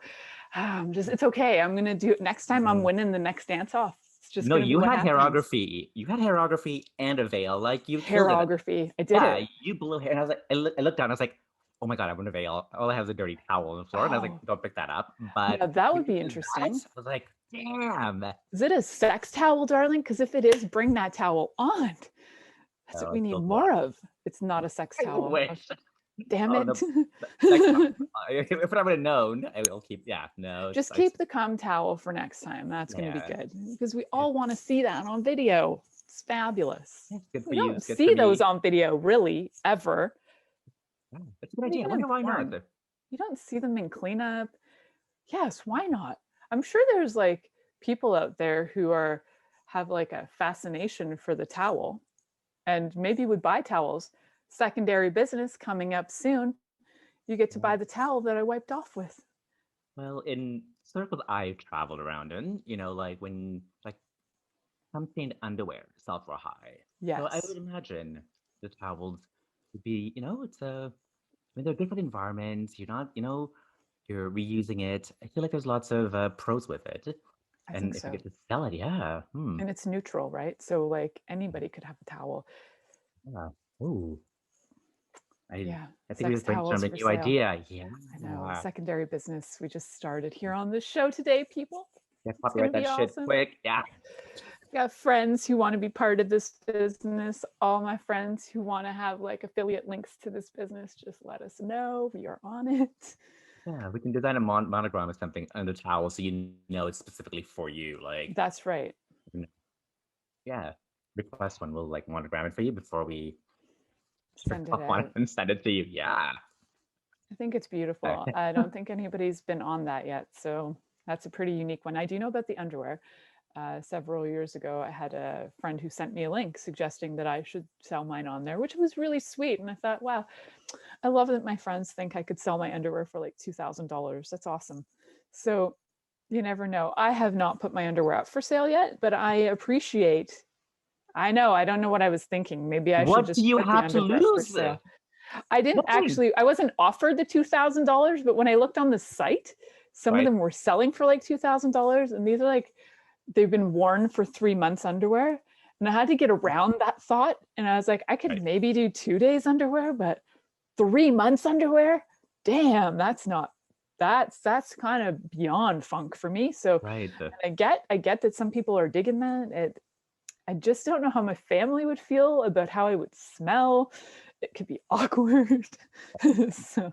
it's okay. I'm going to do it next time. I'm winning the next dance off. It's just no, you had hairography. You had hairography and a veil. Like you hairography. I did it. You blew hair. And I was like, I looked down. I was like, oh my God, I want a veil. All I have is a dirty towel on the floor. And I was like, don't pick that up. But yeah, that would be interesting. I was like, damn. Is it a sex towel, darling? Because if it is, bring that towel on. That's what we need more of. It's not a sex towel. Damn it. If I would have known, I will keep, just keep the cum towel for next time. That's going to be good because we all want to see that on video. It's fabulous. We don't see those on video really ever. That's a good idea. I wonder why not. You don't see them in cleanup. Yes, why not? I'm sure there's like people out there who have like a fascination for the towel and maybe would buy towels. Secondary business coming up soon. You get to buy the towel that I wiped off with. Well, in circles I've traveled around in, like when some stained underwear sells for high. Yes. So I would imagine the towels would be, they're different environments. You're not, you're reusing it. I feel like there's lots of pros with it. I think if so. you get to sell it, And it's neutral, right? So like anybody could have a towel. Yeah. Ooh. I think sex we brainstormed a new idea. Yeah. I know. Secondary business. We just started here on the show today, people. Yeah, copyright that shit quick. Yeah. I got friends who want to be part of this business. All my friends who want to have like affiliate links to this business, just let us know. We are on it. Yeah, we can design a monogram or something on the towel so you know it's specifically for you. Like that's right. Yeah, request one. We'll monogram it for you before we send it out and send it to you. Yeah, I think it's beautiful. I don't think anybody's been on that yet, so that's a pretty unique one. I do know about the underwear. Several years ago, I had a friend who sent me a link suggesting that I should sell mine on there, which was really sweet. And I thought, wow, I love that my friends think I could sell my underwear for like $2,000. That's awesome. So you never know. I have not put my underwear up for sale yet, but I appreciate. I know. I don't know what I was thinking. Maybe I should just put the underwear up for sale. I didn't actually. I wasn't offered the $2,000, but when I looked on the site, some of them were selling for like $2,000, and these are like. They've been worn for 3 months underwear. And I had to get around that thought. And I was like, I could maybe do 2 days underwear, but 3 months underwear? Damn, that's kind of beyond funk for me. So I get that some people are digging that. I just don't know how my family would feel about how I would smell. It could be awkward. So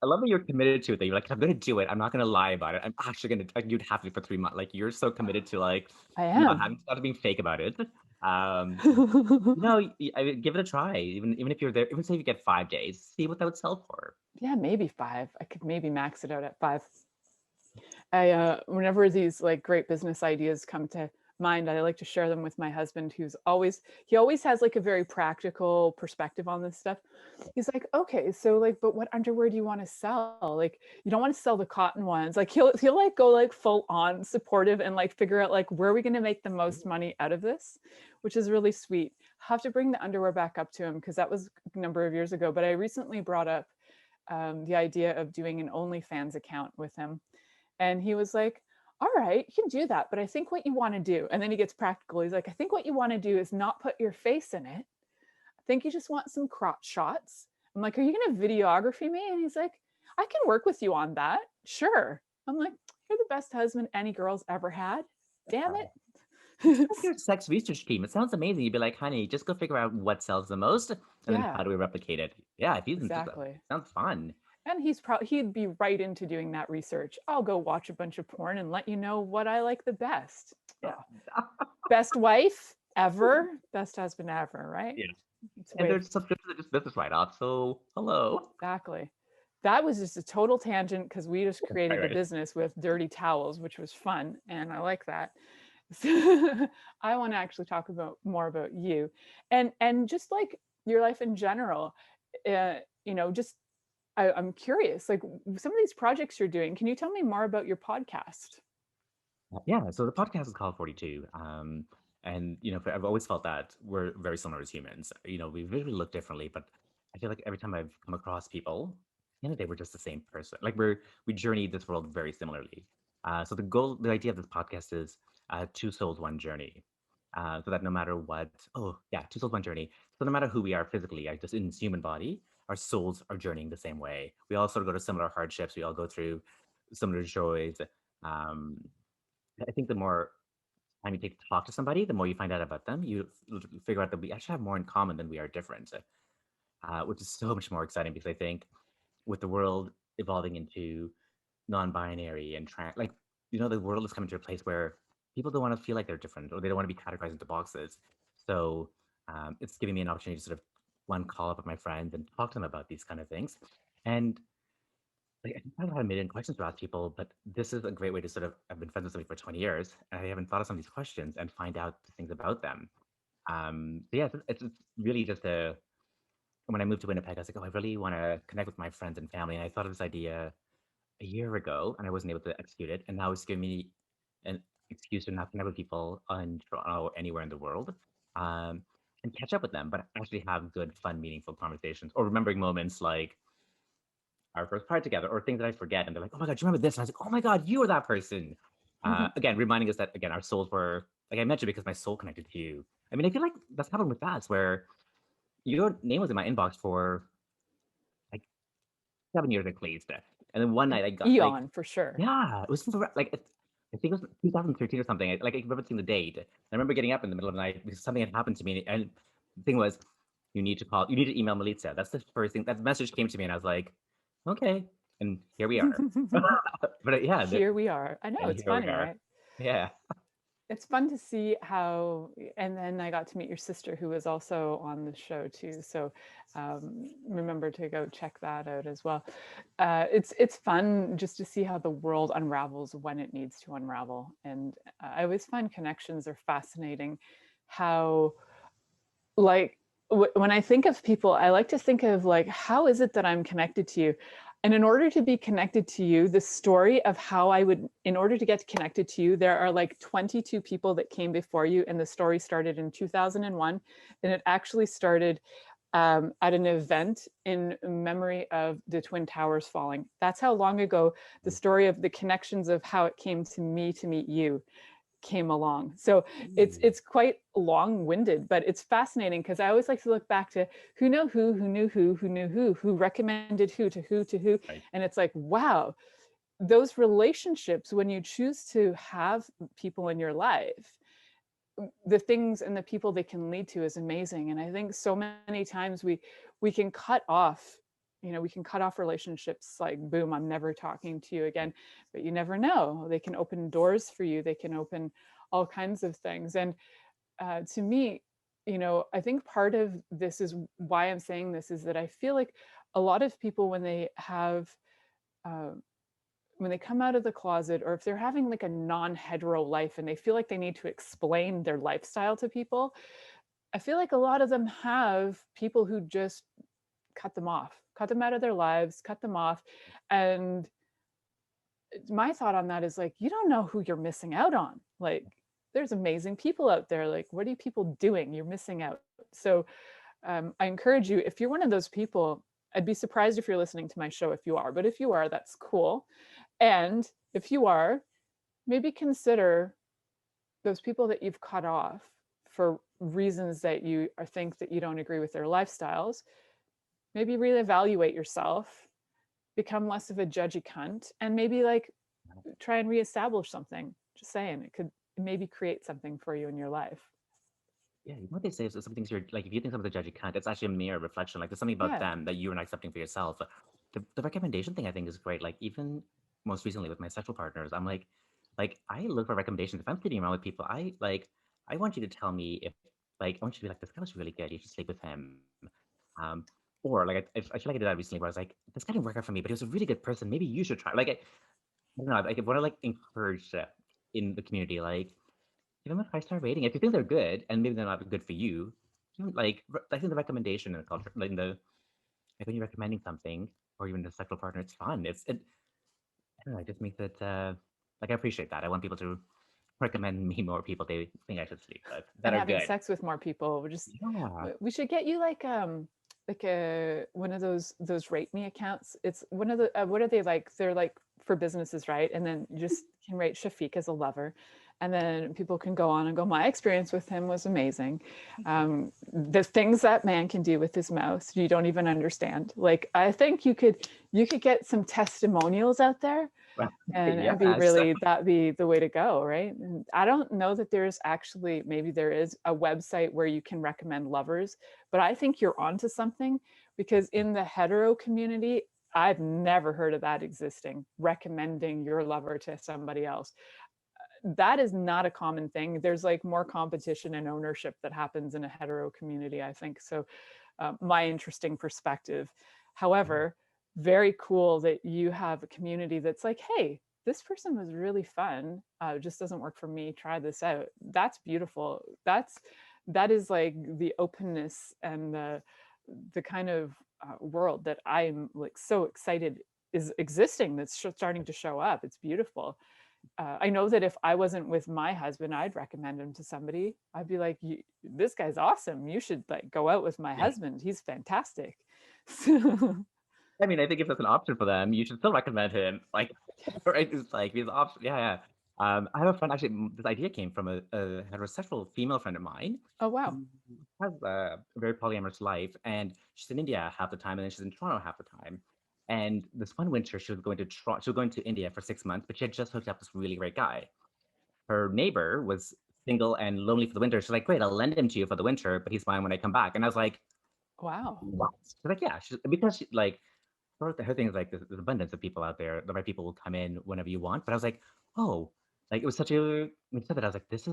I love that you're committed to it. That you're like, I'm gonna do it. I'm not gonna lie about it. I'm actually gonna. Like, you'd have to for 3 months. Like you're so committed to like, I not am. having not being fake about it. I mean, give it a try. Even if you're there, even say you get 5 days, see what that would sell for. Yeah, maybe 5. I could maybe max it out at 5. Whenever these like great business ideas come to mind, I like to share them with my husband, he always has like a very practical perspective on this stuff. He's like, okay, so like, but what underwear do you want to sell? Like, you don't want to sell the cotton ones. Like he'll like go like full on supportive and like figure out like where are we going to make the most money out of this, which is really sweet. Have to bring the underwear back up to him because that was a number of years ago. But I recently brought up the idea of doing an OnlyFans account with him. And he was like, all right, you can do that. But I think what you want to do, and then he gets practical. He's like, I think what you want to do is not put your face in it. I think you just want some crotch shots. I'm like, are you going to videography me? And he's like, I can work with you on that. Sure. I'm like, you're the best husband any girl's ever had. Damn it. Like your sex research team. It sounds amazing. You'd be like, honey, just go figure out what sells the most, and then Yeah, how do we replicate it? Yeah, if he's into that, exactly. sounds fun. And he'd be right into doing that research. I'll go watch a bunch of porn and let you know what I like the best. Yeah. Best wife ever, best husband ever, right? Yeah. It's And way there's subscriptions that just business write-off. So hello. exactly. That was just a total tangent because we just created Right. the business with dirty towels, which was fun, and I like that. So I want to actually talk more about you, and just like your life in general. Just I'm curious, like some of these projects you're doing. Can you tell me more about your podcast? Yeah, so the podcast is called 42. And I've always felt that we're very similar as humans. We visually look differently, but I feel like every time I've come across people, at the end of the day, we're just the same person. Like we journey this world very similarly. So the idea of this podcast is two souls, one journey. So that no matter what, two souls, one journey. So no matter who we are physically, just in this human body, our souls are journeying the same way. We all sort of go to similar hardships. We all go through similar joys. Um, I think the more time you take to talk to somebody, the more you find out about them. You figure out that we actually have more in common than we are different, which is so much more exciting because I think with the world evolving into non-binary and the world is coming to a place where people don't want to feel like they're different or they don't want to be categorized into boxes. So it's giving me an opportunity to sort of call up with my friends and talk to them about these kind of things. And like, I think I've had a million questions to ask people, but this is a great way to sort of, I've been friends with somebody for 20 years, and I haven't thought of some of these questions and find out things about them. So yeah, it's really just when I moved to Winnipeg, I was like, oh, I really want to connect with my friends and family. And I thought of this idea a year ago, and I wasn't able to execute it. And now it's giving me an excuse to not connect with people in Toronto or anywhere in the world, and catch up with them, but actually have good, fun, meaningful conversations or remembering moments like our first part together or things that I forget. And they're like, oh my God, do you remember this? And I was like, oh my God, you were that person. Again, reminding us that, again, our souls were, like I mentioned, because my soul connected to you. I mean, I feel like that's happened with that, where your name was in my inbox for like 7 years at least. And then one night I got Eon for sure. yeah, it was I think it was 2013 or something. I remember seeing the date. I remember getting up in the middle of the night because something had happened to me. And the thing was, you need to email Milica. That's the first thing. That message came to me, and I was like, okay. And here we are. But yeah, Here we are. I know, it's funny, right? Yeah. It's fun to see how, and then I got to meet your sister who was also on the show too. So remember to go check that out as well. It's fun just to see how the world unravels when it needs to unravel. And I always find connections are fascinating. How, like, when I think of people, I like to think of like, how is it that I'm connected to you? And in order to be connected to you, the story of how in order to get connected to you, there are like 22 people that came before you. And the story started in 2001. And it actually started at an event in memory of the Twin Towers falling. That's how long ago the story of the connections of how it came to me to meet you came along. So it's quite long-winded, but it's fascinating because I always like to look back to who knew who recommended who to who. Right. And it's like, wow, those relationships, when you choose to have people in your life, the things and the people they can lead to is amazing. And I think so many times we can cut off we can cut off relationships like, boom, I'm never talking to you again, but you never know. They can open doors for you. They can open all kinds of things. And to me, I think part of this is why I'm saying this is that I feel like a lot of people, when they come out of the closet, or if they're having like a non-hetero life and they feel like they need to explain their lifestyle to people, I feel like a lot of them have people who just cut them out of their lives, cut them off. And my thought on that is like, you don't know who you're missing out on. Like, there's amazing people out there. Like, what are you people doing? You're missing out. So I encourage you, if you're one of those people, I'd be surprised if you're listening to my show if you are, but if you are, that's cool. And if you are, maybe consider those people that you've cut off for reasons that you think that you don't agree with their lifestyles. Maybe reevaluate yourself, become less of a judgy cunt, and maybe like try and reestablish something. Just saying, it could maybe create something for you in your life. Yeah, what they say is some things you're like, if you think something's a judgy cunt, it's actually a mirror reflection. Like, there's something about them that you're not accepting for yourself. The recommendation thing I think is great. Like, even most recently with my sexual partners, I'm like I look for recommendations. If I'm sleeping around with people, I want you to tell me if, like, I want you to be like, this guy was really good, you should sleep with him. Or like, I feel like I did that recently where I was like, this guy didn't work out for me, but he was a really good person. Maybe you should try. Like, I don't know, like, what I like encourage in the community, like, give them a 5-star rating. If you think they're good and maybe they're not good for you, like, I think the recommendation in the culture, like, like when you're recommending something or even a sexual partner, it's fun. I don't know, it just makes it, like, I appreciate that. I want people to recommend me more people they think I should sleep with that are having good. sex with more people. We should get you like one of those rate me accounts. It's one of the what are they like? They're like for businesses, right? And then you just can rate Shafik as a lover, and then people can go on and go, my experience with him was amazing. The things that man can do with his mouth, you don't even understand. Like, I think you could get some testimonials out there, and it'd be really, that'd be the way to go, right? And I don't know that there's actually, maybe there is a website where you can recommend lovers, but I think you're onto something, because in the hetero community, I've never heard of that existing, recommending your lover to somebody else. That is not a common thing. There's like more competition and ownership that happens in a hetero community, I think. So my interesting perspective. However, very cool that you have a community that's like, hey, this person was really fun. It just doesn't work for me. Try this out. That's beautiful. That is like the openness and the kind of world that I'm like so excited is existing, that's starting to show up. It's beautiful. I know that if I wasn't with my husband, I'd recommend him to somebody. I'd be like, this guy's awesome. You should like go out with my husband. He's fantastic. I mean, I think if that's an option for them, you should still recommend him. Like, right? It's like these options. Yeah. I have a friend, actually, this idea came from a heterosexual female friend of mine. Oh, wow. Who has a very polyamorous life, and she's in India half the time, and then she's in Toronto half the time. And this one winter, she was going to India for 6 months, but she had just hooked up this really great guy. Her neighbor was single and lonely for the winter. She's like, great, I'll lend him to you for the winter, but he's fine when I come back. And I was like, wow. What? She's like, yeah, because she, like, her thing is like, there's abundance of people out there. The right people will come in whenever you want. But I was like, oh, like, it was such a, when you said that, I was like, this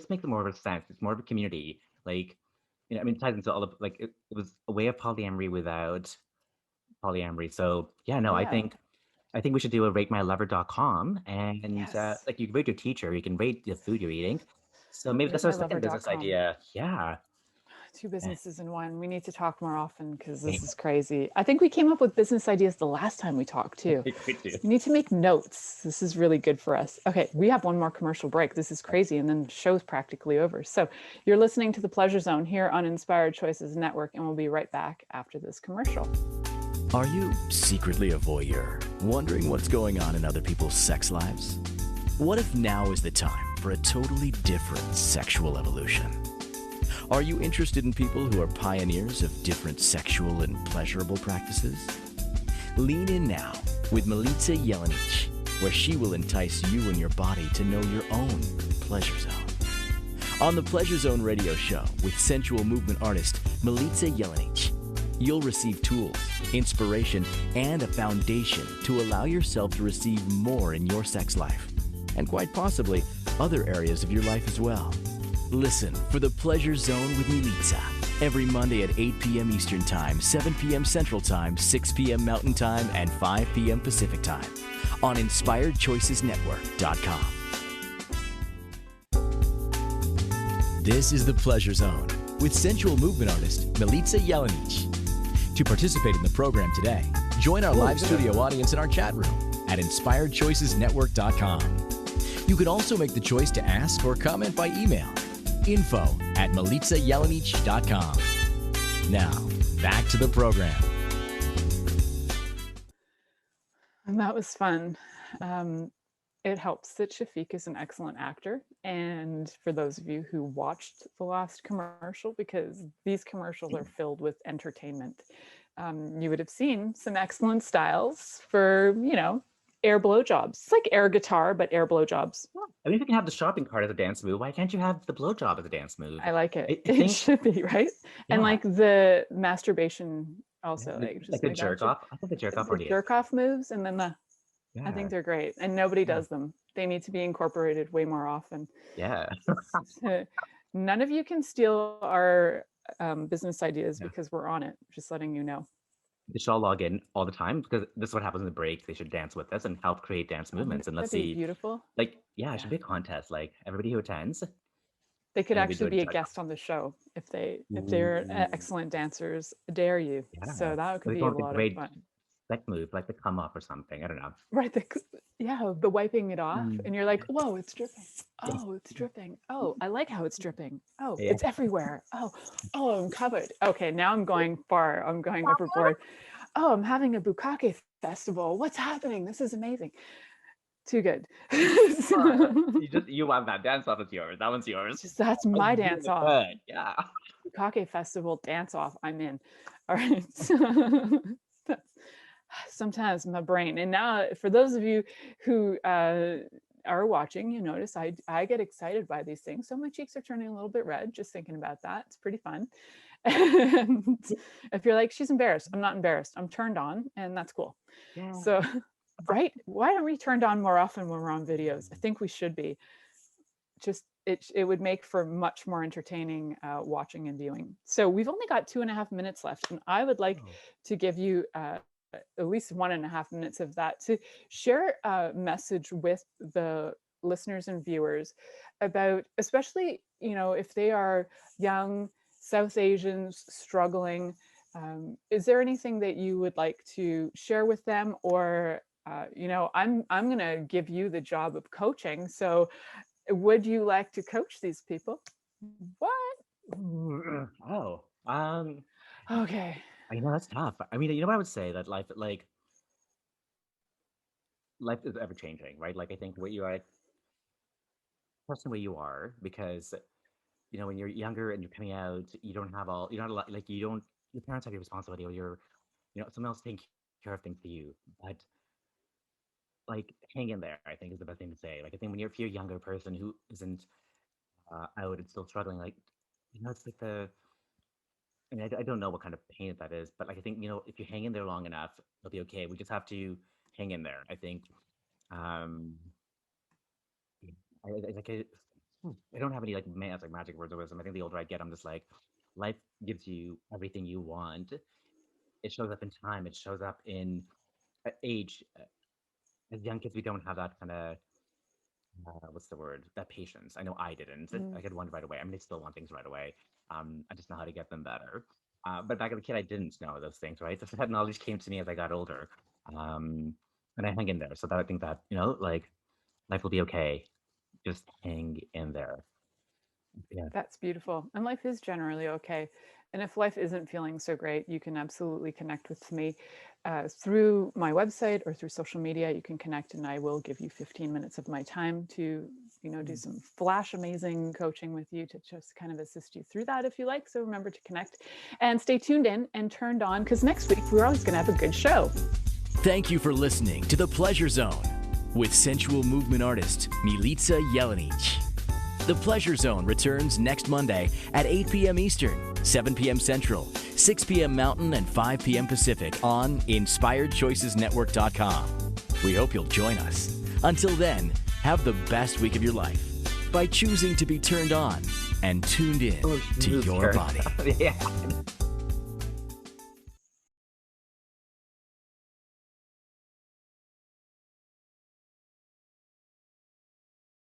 makes more of a sense. It's more of a community. Like, I mean, it ties into all of, like, it was a way of polyamory without polyamory. So yeah, no, yeah. I think we should do a ratemylover.com, and yes. Like, you can rate your teacher, you can rate the food you're eating. So maybe that's our second business idea. Yeah. 2 businesses in one. We need to talk more often, because this is crazy. I think we came up with business ideas the last time we talked too. We need to make notes. This is really good for us. Okay, we have one more commercial break. This is crazy, and then the show's practically over. So you're listening to The Pleasure Zone here on Inspired Choices Network, and we'll be right back after this commercial. Are you secretly a voyeur, wondering what's going on in other people's sex lives? What if now is the time for a totally different sexual evolution? Are you interested in people who are pioneers of different sexual and pleasurable practices? Lean in now with Milica Jelenic, where she will entice you and your body to know your own pleasure zone. On the Pleasure Zone radio show with sensual movement artist Milica Jelenic, you'll receive tools, inspiration, and a foundation to allow yourself to receive more in your sex life, and quite possibly other areas of your life as well. Listen for The Pleasure Zone with Milica every Monday at 8 p.m. Eastern Time, 7 p.m. Central Time, 6 p.m. Mountain Time, and 5 p.m. Pacific Time on InspiredChoicesNetwork.com. This is The Pleasure Zone with sensual movement artist Milica Jelenic. To participate in the program today, join our live studio audience in our chat room at InspiredChoicesNetwork.com. You can also make the choice to ask or comment by email, info@MilicaJelenic.com. Now, back to the program. And that was fun. It helps that Shafik is an excellent actor. And for those of you who watched the last commercial, because these commercials are filled with entertainment, you would have seen some excellent styles for, air blowjobs. It's like air guitar, but air blowjobs. I mean, if you can have the shopping cart as a dance move, why can't you have the blowjob as a dance move? I like it. I think, it should be, right? Yeah. And like the masturbation also. Like the jerk off. I think the jerk off already is. Jerk off moves and then the... Yeah. I think they're great, and nobody does them. They need to be incorporated way more often. Yeah. None of you can steal our business ideas because we're on it. Just letting you know. They should all log in all the time, because this is what happens in the break. They should dance with us and help create dance movements. And let's see. Beautiful. Like, it should be a contest. Like, everybody who attends. They could actually be a guest on the show if they're excellent dancers. Dare you? Yeah. So that could be a lot of fun. That move, like the come off or something. I don't know. Right. The wiping it off, and you're like, whoa, it's dripping. Oh, it's dripping. Oh, I like how it's dripping. Oh, it's everywhere. Oh, I'm covered. Okay, now I'm going far. I'm going overboard. Oh, I'm having a bukkake festival. What's happening? This is amazing. Too good. You want that dance off? It's yours. That one's yours. That's my dance off. Good. Yeah. Bukkake festival dance off. I'm in. All right. Sometimes my brain, and now for those of you who are watching, you notice I get excited by these things, so my cheeks are turning a little bit red just thinking about that. It's pretty fun. And if you're like, she's embarrassed, I'm not embarrassed, I'm turned on, and that's cool. Yeah. So right, why don't we turned on more often when we're on videos? I think we should be. Just it would make for much more entertaining watching and viewing. So we've only got 2.5 minutes left, and I would like to give you at least 1.5 minutes of that to share a message with the listeners and viewers about, especially, if they are young South Asians struggling, is there anything that you would like to share with them? Or, I'm going to give you the job of coaching. So would you like to coach these people? What? Okay. That's tough. I mean, what I would say, that life is ever changing, right? Like, I think what you are, person where you are, because, when you're younger and you're coming out, you're not a lot, like, your parents have your responsibility, or someone else taking care of things for you. But, like, hang in there, I think, is the best thing to say. Like, I think if you're a younger person who isn't out and still struggling, like, it's like I don't know what kind of pain that is, but like, I think, if you hang in there long enough, it'll be okay. We just have to hang in there. I think, I don't have any magic words of wisdom. I think the older I get, I'm just like, life gives you everything you want. It shows up in time. It shows up in age. As young kids, we don't have that kind of, that patience. I know I didn't. I could want it right away. I mean, I still want things right away. I just know how to get them better. But back as a kid, I didn't know those things, right? So that knowledge came to me as I got older. And I hang in there. So that I think that, life will be okay. Just hang in there. Yeah. That's beautiful. And life is generally okay. And if life isn't feeling so great, you can absolutely connect with me through my website or through social media. You can connect, and I will give you 15 minutes of my time to, do some flash amazing coaching with you to just kind of assist you through that if you like. So remember to connect and stay tuned in and turned on, because next week we're always going to have a good show. Thank you for listening to The Pleasure Zone with sensual movement artist Milica Jelenic. The Pleasure Zone returns next Monday at 8 p.m. Eastern, 7 p.m. Central, 6 p.m. Mountain and 5 p.m. Pacific on InspiredChoicesNetwork.com. We hope you'll join us. Until then, have the best week of your life by choosing to be turned on and tuned in to your body. Yeah.